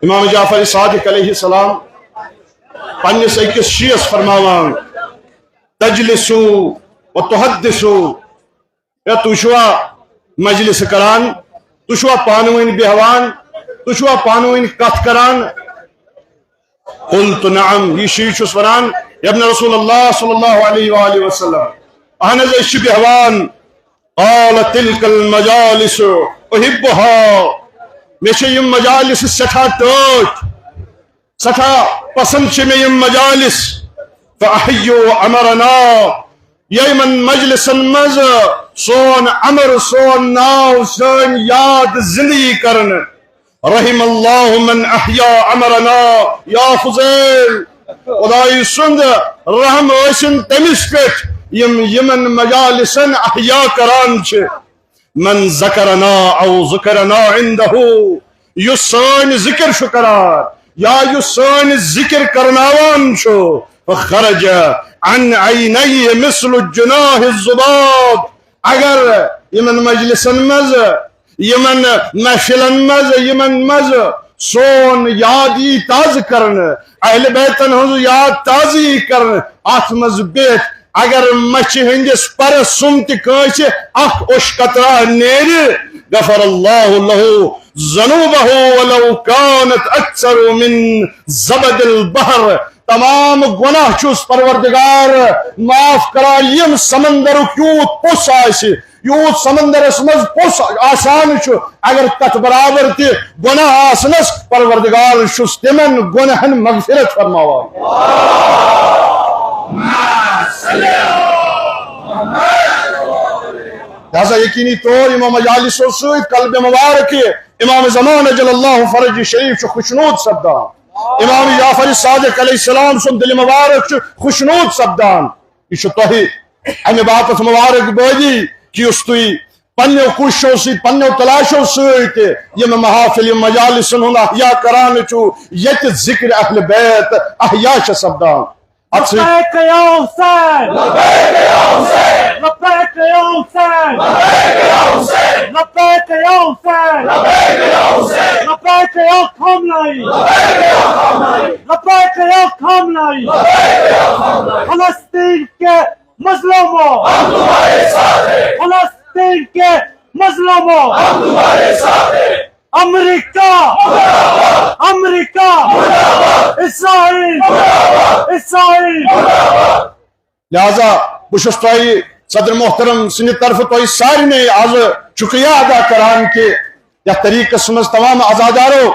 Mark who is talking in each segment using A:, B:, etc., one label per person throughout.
A: امام جعفر صادق علیہ السلام پنس اکس شیس فرماوان تجلسو و تحدثو یا تشوا مجلس کران تشوا پانوین بہوان تشوا پانوین کت کران قلت نعم یہ شیش وران ابن رسول اللہ صلی اللہ علیہ وآلہ وسلم اہنز اش بہوان قال تلك المجالس احبها میشے یم مجالس سٹھا ٹوٹ سٹھا پسند چھ میں یم مجالس فاحیو امرنا یمن مجلسن مز سون امر سون ناو سون یاد زندگی کرن رحم اللہ من احیا امرنا یا فضیل خدای سند رحم وسن تمس پٹ یمن مجالسن احیا کران چھ من ذکرنا او ذکرنا عنده یسان ذکر شکرار یا یسان ذکر کرناوان شو فخرج عن عینی مثل الجناح الزباب اگر یمن مجلسن مز یمن محفلن مز یمن مز سون یادی تاز کرن اہل بیتن ہز یاد تازی کرن ات مز بیت اگر مچھ ہندس پر سمت کانچ اخ اوش قطرہ نیر غفر اللہ له ذنوبہ ولو كانت اکثر من زبد البحر تمام گناہ چوس پروردگار معاف کرا یم سمندر یوت پوس آس یوت سمندر مز پوس آسان چھ اگر تت برابر تہ گناہ آسنس پروردگار چھس تمن گناہن مغفرت فرماوان لہذا یقینی طور امام مجالس سید قلب مبارک امام زمان جل اللہ فرج شریف خوشنود سپدان امام جعفر صادق علیہ السلام سن دل مبارک خوشنود سپدان یہ تہی امہ باپت مبارک بودی کہ اس تھی پنو کوششوں سی پنو تلاشوں ست یم محافل مجالسن ہند احیا کران چو یت ذکر اہل بیت احیا سپدان
B: لبیک یا حسین لبیک یا حسین لبیک یا حسین لبیک یا حسین لبیک یا حسین لبیک یا خامنائی لبیک یا خامنائی فلسطین کے مظلوموں ہم تمہارے ساتھ ہیں فلسطین کے مظلوموں ہم تمہارے ساتھ ہیں امریکہ امریکہ اسرائیل اسرائیل
A: لہذا بشس تھی صدر محترم سند طرف تھی ساری نے آج شکریہ ادا کران کہ یا طریقس مز تمام عزادارو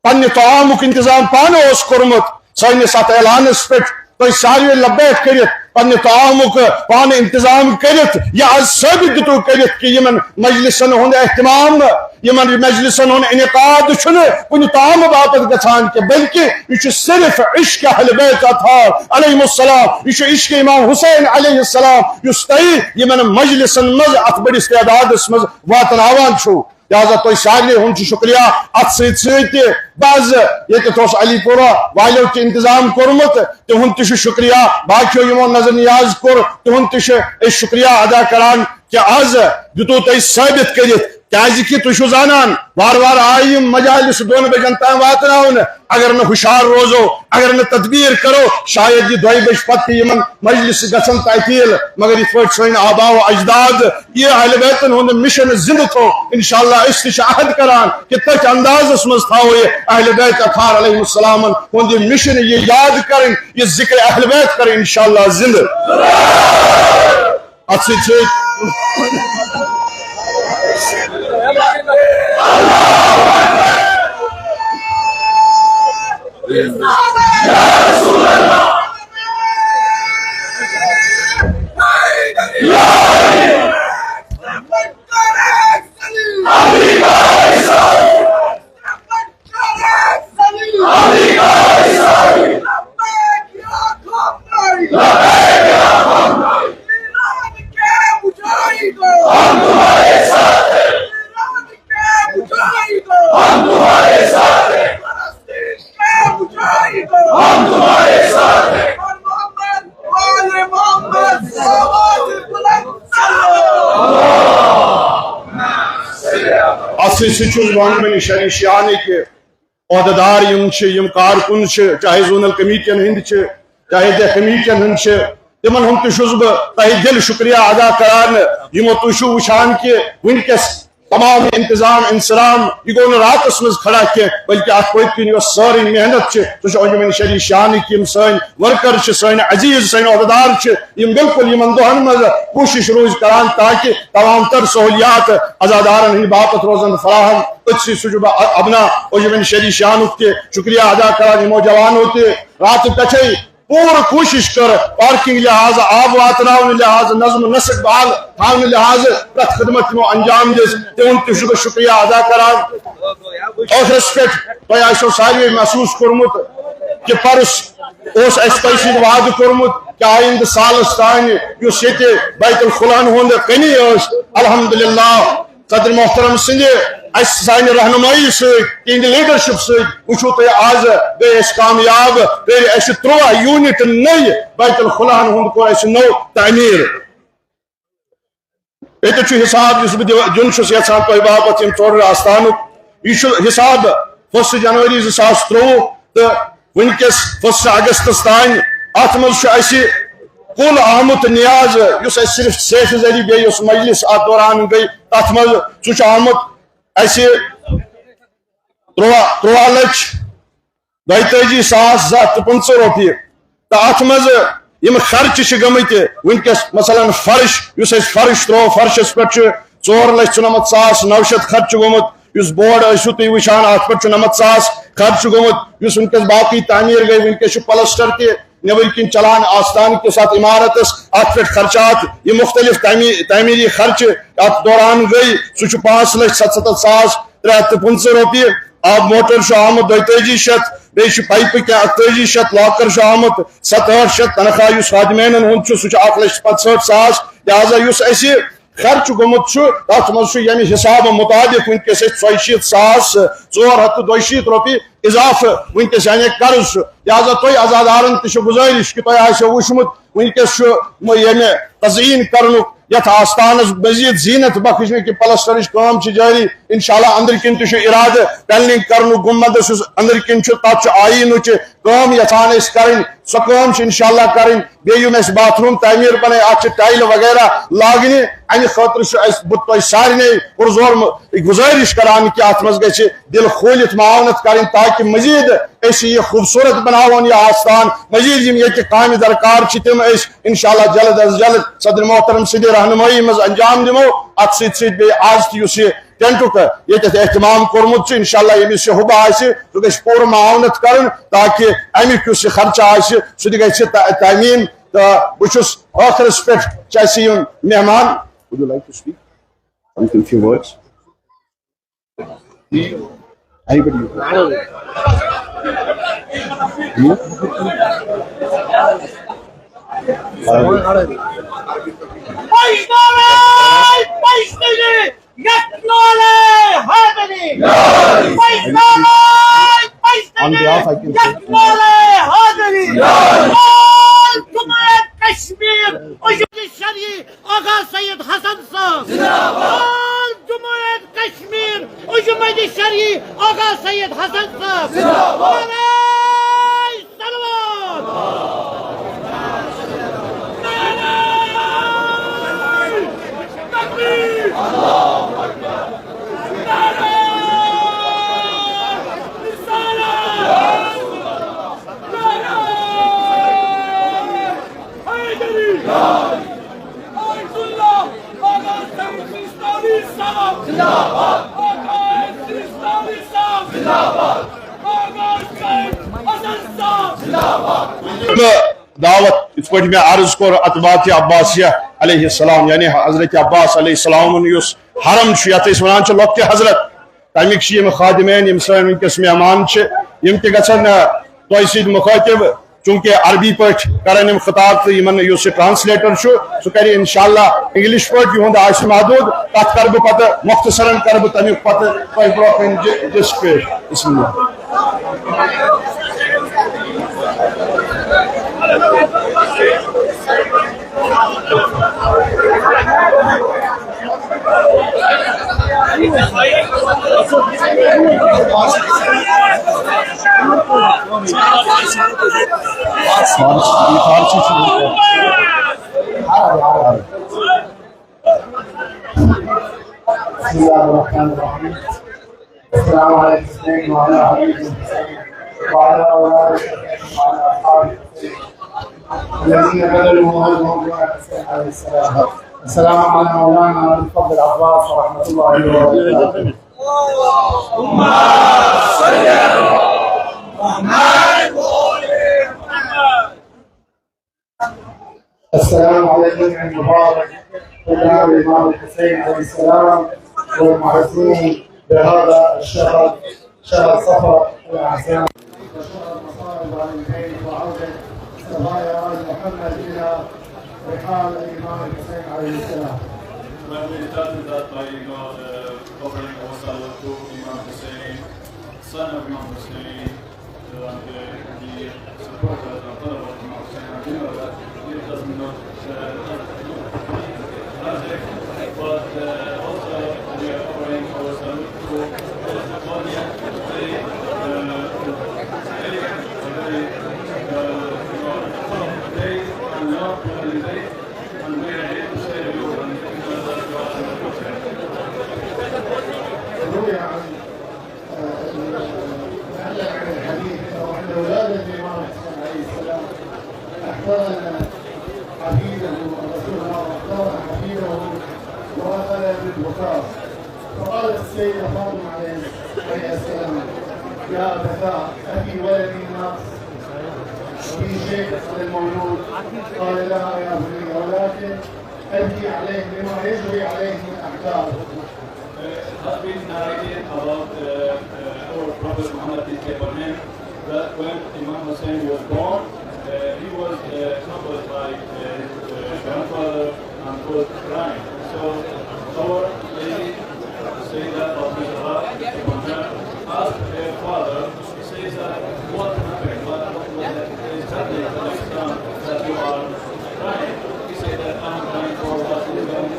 A: پنہ طعامک انتظام پانے اس کورمت سانس ات اعلانس پہ تھی ساری لبیک کرت پنہ طعامک پانے انتظام کرت یا آج ثابت دتو کرت کہ یمن مجلسن ہند اہتمام یمن مجلسن ہند انعقاد چھن کن طعام باپت گژھان کہ بلکہ یہ صرف عشق اہل بیت اطہار علیہم السلام یہ عشق امام حسین علیہ السلام اس تھی یمن مجلسن مز ات بڑس تعدادس مز واتناوان چھو لہذا تھی سارے ہند شکریہ ات ست بعض یہ علی پورہ والو تہ انتظام کورمت تہند تہ شکریہ باقیو یمو نظر نیاز کور تہند تہ شکریہ ادا کران کہ آز دتو تھی ثابت کرت کہ تھی زانان وار وار آئی مجالس 2 بجن تام واتن اگر نہ ہوشیار روزو اگر نہ تدبیر کرو شاید یہ 2 بج پتہ یمن مجلس گھن تعطیل مگر یہ پہ سن آبا و اجداد یہ اہل بیتن ہند مشن زندہ تھو انشاءاللہ اس تہ عہد کران کہ تتھ اندازس مز تھاو یہ اہل بیت اطہار علیہ السلام ہند مشن یہ یاد کریں یہ ذکر اہل بیت کریں انشاءاللہ زندہ ات ونمن شریشیانی کہ عہدیدار یم کارکن چاہے زونل کمیٹین ہند چاہے دہ کمیٹین ہند تمن ہند تہ بہ دل شکریہ ادا کران یمو تھی وچان کہ ونکس تمام انتظام انسرام یہ گو راتس مز کھڑا کی بلکہ ات پت کن ساری محنت سہ انجمن شری شانک سن ورکر سن عزیز سن عہدیدار بالکل ان دہن مز کوشش روز کران تاکہ تمام تر سہولیات عزادارن ہند باپت روزن فراہم اتسی سہ ابنا انجمن شری شانک تہ شکریہ ادا کران یمو جوانوں تہ رات پہ پور کوشش کر پارکنگ لحاظ آب واتن لحاظ نظم و نسق بحال تھانے لحاظ پرت خدمت تمو انجام دس تہن تہ شکریہ ادا کران ٲخرس پہ تہ آسو ساروی محسوس کورمت کہ پرس اس تہ ست وعدہ کورمت کہ آئندہ سالس تان اس یہ بیت الخلا'n ہند کنی الحمدللہ صدر محترم سند سان رہنمائی سہند لیڈرشپ سچو تھی آز گئی کامیاب کر 13 یونٹ نئی بیت الخلا'n ہند کور نو تعمیر یہ حساب اس دن یھان تہ باپت ٹوٹل آستان یہ حساب 1 جنوری 2023 تو ونکس 1 اگست تان ات مز کل آمت نیاز اس صرف سیٹ ذریعہ بیس اس مجلس ات دوران گئی تر مز سہ آمت 13,32,250 روپیہ تو ات مز خرچ گمت ونکس مثلا فرش اس فرش ترو فرشس پہ 4,94,900 خرچ گومت اس بورڈ ٲسِو تُہۍ وٕچھان ات پہ 99,000 خرچ گومت اس ونکس باقی تعمیر گئی ونکس پلسٹر تہ نبر کن چلان آستان کس ات عمارتس ات پہ خرچات یہ مختلف تعمیری خرچ ات دوران گئی سہ 5,77,315 روپیہ آب موٹر آمت 4200 بیس پائپہ کی 3800 لاکر آمت 6700 تنخواہ اس خادمین ہند سہ 1,65,000 لہذا اس خرچ گومت تر مز یعنی حساب مطابق ونکس 46,462 روپیہ اضافہ ونکس یعنی قرض لہذا تھی عزادارن تہ گزارش کہ تھی آسو وچمت ونکس یعنی تزئین کرنک یت آستانس مزید زینت بخشنے کی پلسٹرچ کام جاری انشاءاللہ اندر کن تہ ارادہ پینلنگ کرن گمبدس اندر کن تک آئینچ کام یژھان کریں سو کام انشاءاللہ کریں بیم باتھ روم تعمیر بنے ات ٹائل وغیرہ لاگنہ امہ خاطر بہت تہ سارے پرزور گزارش کران کہ ات مز گژھِ دل کھولت معاونت کریں تاکہ مزید یہ خوبصورت بناون یہ آستان مزید یہ کامہ درکار تم انشاءاللہ جلد از جلد صدر محترم سند رہنمائی مز انجام دمو ات سی آز تہ ٹینٹک یہ اہتمام کورمت انشاءاللہ یمس یہ حبہ آہ سہ گژھِ پور معاونت کرن تاکہ امیک اس خرچہ آہ سہ گژھِ تعمیم تو بہس آخرس پہ چاہے یم مہمان would you like to speak something few words anybody on behalf I can
B: Kashmir شریف آغا سید حسن صاحب جمہوریت کشمیر اجمد شریف آغا سید حسن صاحب
A: دعوت اس پہ میں عرض کور اتباط عباسیہ علیہ السلام یعنی حضرت عباس علیہ السلام اس حرم یت ونان لۄکٹہِ حضرت تمیک یم خادمین یم سن ونکس مہمان یم تہ گژھن تہ سۭتۍ مخاطب چونکہ عربی پہ کرن خطاب تو اس ٹرانسلیٹر سہ کر انشاءاللہ انگلش پہ یہد آہ محدود تک کر بہ پتہ مختصراً کر بہ تمیک پتہ تہ برو کن جس پیش بسم اللہ
C: بسم الله الرحمن الرحيم. السلام على الحسين وعلى علي الحسين وعلى اولاد الحسين وعلى اصحاب الحسين الذين بذلوا مهجهم دون الحسين عليه السلام. السلام على مولانا ابي الفضل العباس ورحمه الله وبركاته. السلام على الجميع المبارك طلاب الامام الحسين عليه السلام والمعزين بهذا الشهر، شهر صفر الاعزام وشهر مصائب العين وعوده سرايا ال محمد الى رحال الامام الحسين عليه السلام.
D: When we started that by offering ourselves to Imam Hussein, son of Imam Hussein, and the supporters and followers of Imam Hussein, and you know that it does not magic, but also we are offering ourselves to the audience to say day and not holiday, and we are here to say to you and
C: Ravi عن معلق عن الحديث انه عند ولاده الامام الحسين عليه السلام احتضن حفيده رسول الله واحتضن حفيده واخذ بالبكاء، فقالت السيده فاطمه عليه السلام: يا ابتاه افي ولدي ناقص في شيء عن المولود؟ قال: لا يا بني، ولكن ابكي عليه بما يجري عليه من احداث.
D: has been narrated about our Prophet Muhammad upon him that when Imam Hussein was born, he was troubled by his grandfather and was crying. So our lady Sayyidah Fatimah upon her asked her father, says that what happened, what was exactly the next time that you are crying? He said that I'm crying for what is going to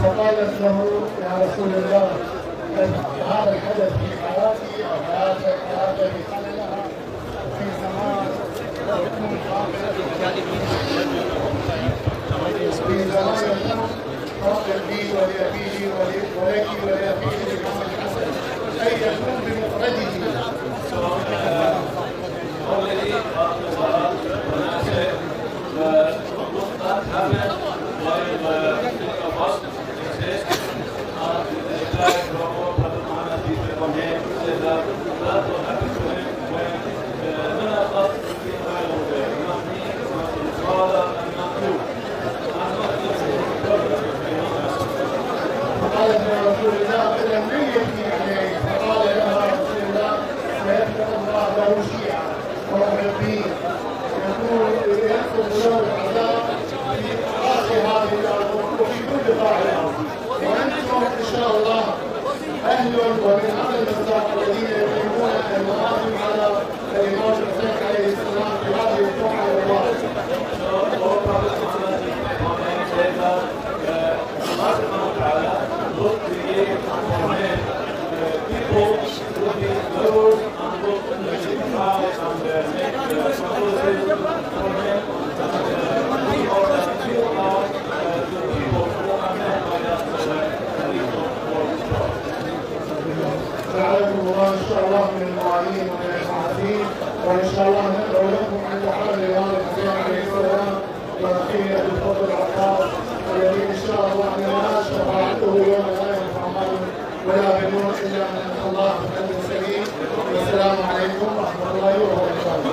C: فقالت له: يا رسول الله، هذا الحدث في حياتي او حياتك في خللها في زمان يكون في زمان يكون خاطر بي ولابيه ولك ولابيه الامام الحسن، اي يكون بمفرده. فقالت يا رسول الله: اذا من يبكي عليه؟ فقال لها رسول الله: سيفتح الله له شيعه ومحبين يكون يكتب له العذاب في اخر هذه الارض وفي كل قاع الارض، وانتم ان شاء الله اهل ومن اهل المصداق الذين يقيمون المآثم على الامام الحسين عليه السلام في هذه الجمعه المباركه. فعلكم الله ان شاء الله من المعالين ومن المعازين، وان شاء الله ندعو لكم عند حال الامام الحسين عليه السلام واخيه بالفضل العباس الذي ان شاء الله ننال شفاعته يوم لا ينفع مال ولا بنون الا من الله من السبيل. والسلام عليكم ورحمه الله
A: وبركاته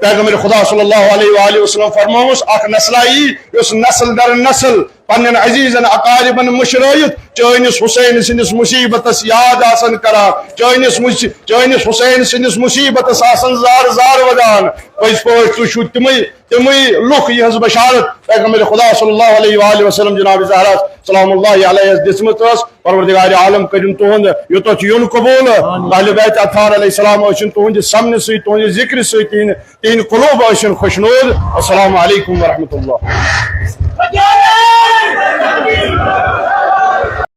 A: پیغمبر خدا صلی اللہ علیہ وآلہ وسلم فرموس اخ نسل اس نسل در نسل پنن عزیزن اقاربن مشرائت چٲنِس حسین سندس مصیبتس یاد آسن کران چٲنِس حسین سندس مصیبتس آسن زار زار ودان پٔزۍ پٲٹھۍ تُہۍ چھُو تِمٕے لُکھ یِہٕنٛز بشارت پیغمبر خدا صلی اللہ علیہ وآلہ وسلم جناب زہرا سلام اللہ علیہ دِژمٕژ ٲس پروردگار عالم کٔرِن تُہُنٛد یوٚتَتھ یُن قبوٗل اہلِ بیت اطہار علیہ السلام ٲسِن تُہنٛدِ سمنہٕ سۭتۍ تُہنٛدِ ذِکرِ سۭتۍ تِہنٛدۍ قلوٗب ٲسِن خۄشنوٗد السلام علیکم ورحمۃ اللہ